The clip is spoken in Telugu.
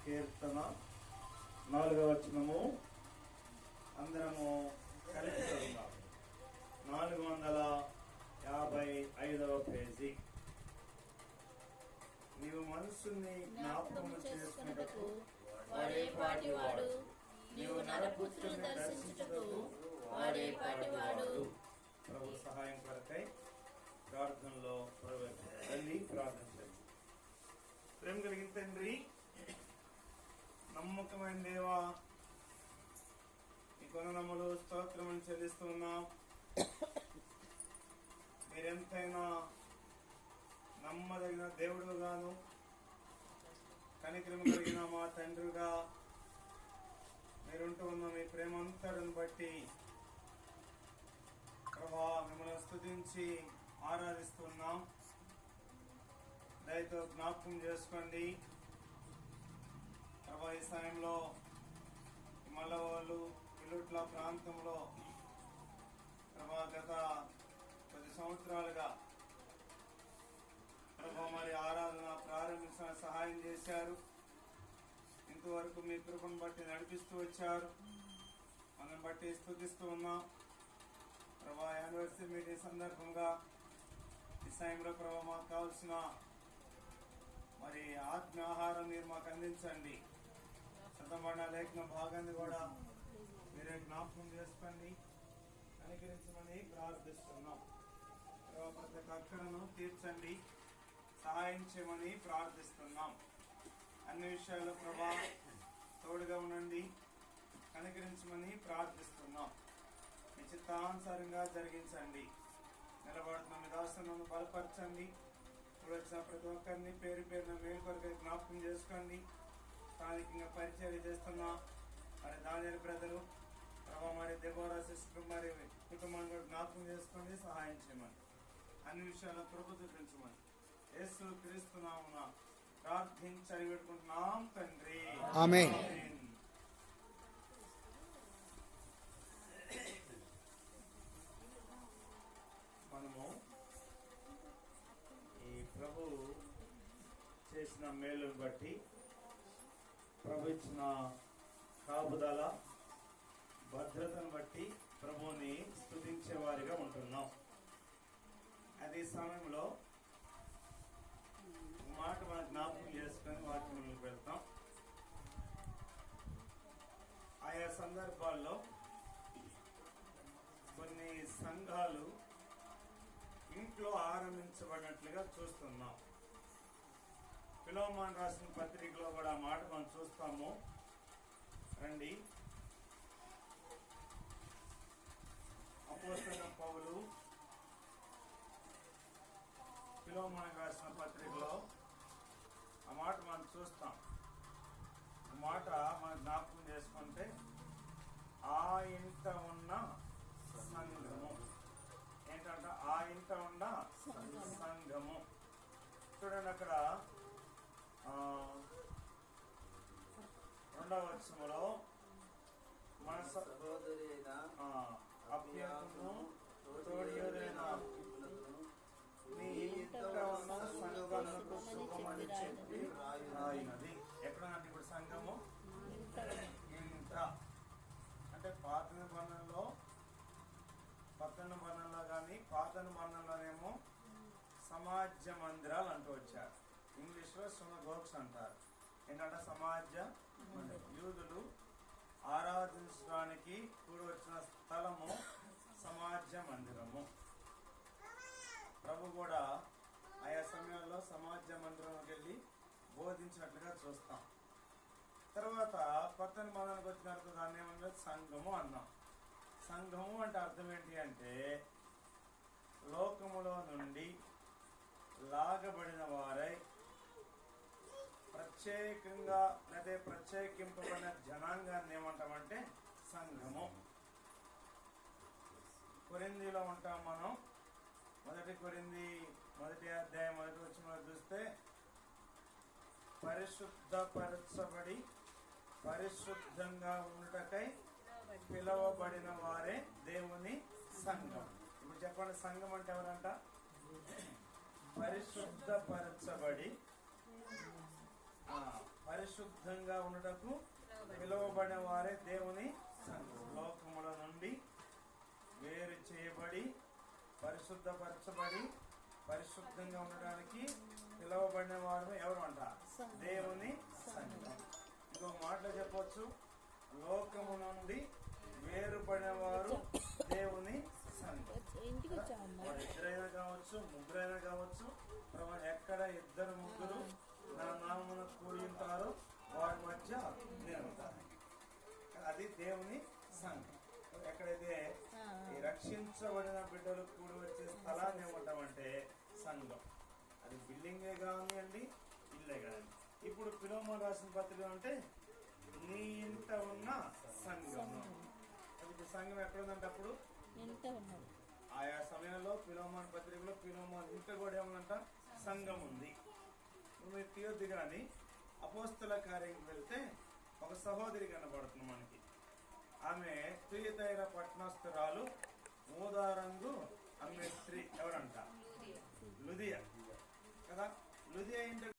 కీర్తన 4వ వచనము అందరము కలిసి చదువుదాం. 455వ పేజీ. నీవు మనస్సుని జ్ఞాపకము చేసుకున్నటకు వాడే పాటివాడు, నీవు నరపుత్రుని దర్శించుటకు వాడే పాటివాడు. ప్రభు సహాయం కొరకై ప్రార్థనలో వెళ్ళి ప్రార్థించండి. ప్రేమ కలిగిన తండ్రి, నమ్మకమైన దేవా, ఈ కొందనములు స్తోత్రములు చెల్లిస్తున్నాం. మీరెంతైనా నమ్మదగిన దేవుడుగాను కనికరము కలిగిన మా తండ్రిగా మీరుంటూ ఉన్న మీ ప్రేమంతటిని బట్టి ప్రభా మిమ్మల్ని స్తుతించి ఆరాధిస్తున్నాం. దయతో జ్ఞాపకం చేసుకోండి ప్రభా. ఈ సమయంలో మల్లవాళ్ళు పిల్లుట్ల ప్రాంతంలో ప్రభా గత 10 సంవత్సరాలుగా ప్రభా మరి ఆరాధన ప్రారంభించడానికి సహాయం చేశారు. ఇంతవరకు మీ కృపను బట్టి నడిపిస్తూ వచ్చారు. మనం బట్టి స్తుతిస్తూ ఉన్నాం ప్రభా. యానివర్సరీ మీటింగ్ సందర్భంగా ఈ సమయంలో ప్రభా మాకు కావాల్సిన మరి ఆత్మ ఆహారం మీరు మాకు అందించండి. శతమరణ లేఖన భాగాన్ని కూడా మీరే జ్ఞాపకం చేసుకోండి, అనుకరించమని ప్రార్థిస్తున్నాం. ప్రభా ప్రతి అక్కరను తీర్చండి, సహాయం చేయమని ప్రార్థిస్తున్నాం. అన్ని విషయాల్లో ప్రభా తోడుగా ఉండండి, కనికరించమని ప్రార్థిస్తున్నాం. మీ చిత్తానుసారంగా జరిగించండి. నిలబడుతున్న మీ దాసులను బలపరచండి. ఇప్పుడు వచ్చిన ప్రతి ఒక్కరిని పేరు పేరున మేలు కొరకు జ్ఞాపకం చేసుకోండి. స్థానికంగా పరిచయం చేస్తున్న మరి దానియల్ బ్రదరు ప్రభా మరి దెబోరా సిస్టర్ మరి కుటుంబాన్ని కూడా జ్ఞాపకం చేసుకోండి, సహాయం చేయమని. అన్ని విషయాల్లో కృప చూపించమని యేసు క్రీస్తు నామమున ప్రార్థించి పెట్టుకుంటున్నాం తండ్రి. ఆమేన్. మనము ఈ ప్రభు చేసిన మేలును బట్టి, ప్రభు ఇచ్చిన కాపుదల భద్రతను బట్టి ప్రభుని స్తుతించే వారిగా ఉంటున్నాం. అదే సమయంలో మాట మన జ్ఞాపకం చేసుకుని వాక్యంలోకి వెళ్తాం. ఆయా సందర్భాల్లో కొన్ని సంఘాలు ఇంట్లో ఆరంభించబడినట్లుగా చూస్తున్నాం. ఫిలోమోను రాసిన పత్రికలో కూడా ఆ మాట మనం చూస్తాము. రండి. అపోస్తలుడైన పౌలు ఫిలోమోను రాసిన పత్రికలో ఆ మాట మనం చూస్తాం. ఆ మాట మనం జ్ఞాపకం చేసుకుంటే, ఆ ఇంట ఉన్న సంఘము ఏంటంటే ఆ ఇంట ఉన్న సంఘము. చూడండి అక్కడ 2వ వచనములో మన అభ్యర్థులను తోడియోరైన నీ ఇంట ఉన్న సంఘములకు శుభమని చెప్పి రాయినది. ఎక్కడంటే ఇప్పుడు సంఘము ఇంట అంటే పాత నిబంధనలో కొత్త నిబంధనలో కానీ పాత నిబంధనలోనేమో సమాజ మందిరాలు అంటూ వచ్చారు. ఇంగ్లీష్ లో సినగోగ్స్ అంటారు. ఏంటంటే సమాజ యూదులు ఆరాధించడానికి కూడా వచ్చిన స్థలము సమాజ మందిరము. ప్రభు కూడా ఆయా సమయాల్లో సమాజ మందిరంలోకి వెళ్ళి బోధించినట్లుగా చూస్తాం. తర్వాత కొత్త నిబంధనకు వచ్చిన తర్వాత దాన్ని ఏమన్నా సంఘము అన్నాం. సంఘము అంటే అర్థం ఏంటి అంటే లోకములో నుండి లాగబడిన వారై ప్రత్యేకంగా లేదా ప్రత్యేకింపబడిన జనాంగాన్ని ఏమంటామంటే సంఘము. కొరింథీలో ఉంటాం మనం. 1 కొరింథీ 1వ అధ్యాయం 1వ వచనంలో చూస్తే, పరిశుద్ధపరచబడి పరిశుద్ధంగా ఉండుటకై పిలవబడిన వారే దేవుని సంఘం. ఇప్పుడు చెప్పండి, సంఘం అంటే ఎవరంట? పరిశుద్ధపరచబడి పరిశుద్ధంగా ఉండటకు పిలువబడిన వారే దేవుని సంఘం. లోకముల నుండి వేరు చేయబడి పరిశుద్ధపరచబడి పరిశుద్ధంగా ఉండడానికి పిలువబడిన వారు ఎవరు అంట? దేవుని సంఘం. ఇంకొక మాటలో చెప్పవచ్చు, లోకము నుండి వేరుపడిన వారు దేవుని సంఘం. వారు ఇద్దరైనా కావచ్చు, ముగ్గురైనా కావచ్చు, ఎక్కడ ఇద్దరు ముగ్గురు నా నామమున కూడి ఉంటారో వారి మధ్య నేను ఉంటాను. అది దేవుని సంఘం. ఎక్కడైతే ఈ రక్షించబడిన బిడ్డలు కూడి వచ్చే స్థలాన్ని ఏమంటామంటే సంఘం. అది బిల్డింగే కానివ్వండి, ఇల్లే కానివ్వండి. ఇప్పుడు పిలోమోను రాసిన పత్రిక అంటే నీ ఇంట ఉన్న సంఘం. అది సంఘం ఎక్కడ ఉందంటే అప్పుడు ఆయా సమయంలో పిలోమోను పత్రికలో పిలోమోను ఇంట కూడా ఏమన్నంట సంఘం ఉంది. మీరు తీయొద్దు కానీ అపోస్తల కార్యంకి వెళ్తే ఒక సహోదరి కనబడుతుంది మనకి. ఆమె తుయతైర పట్టణస్థురాలు, ఊదా రంగు అమ్మే స్త్రీ. ఎవరంట? లుదియా కదా. లుదియా ఇంట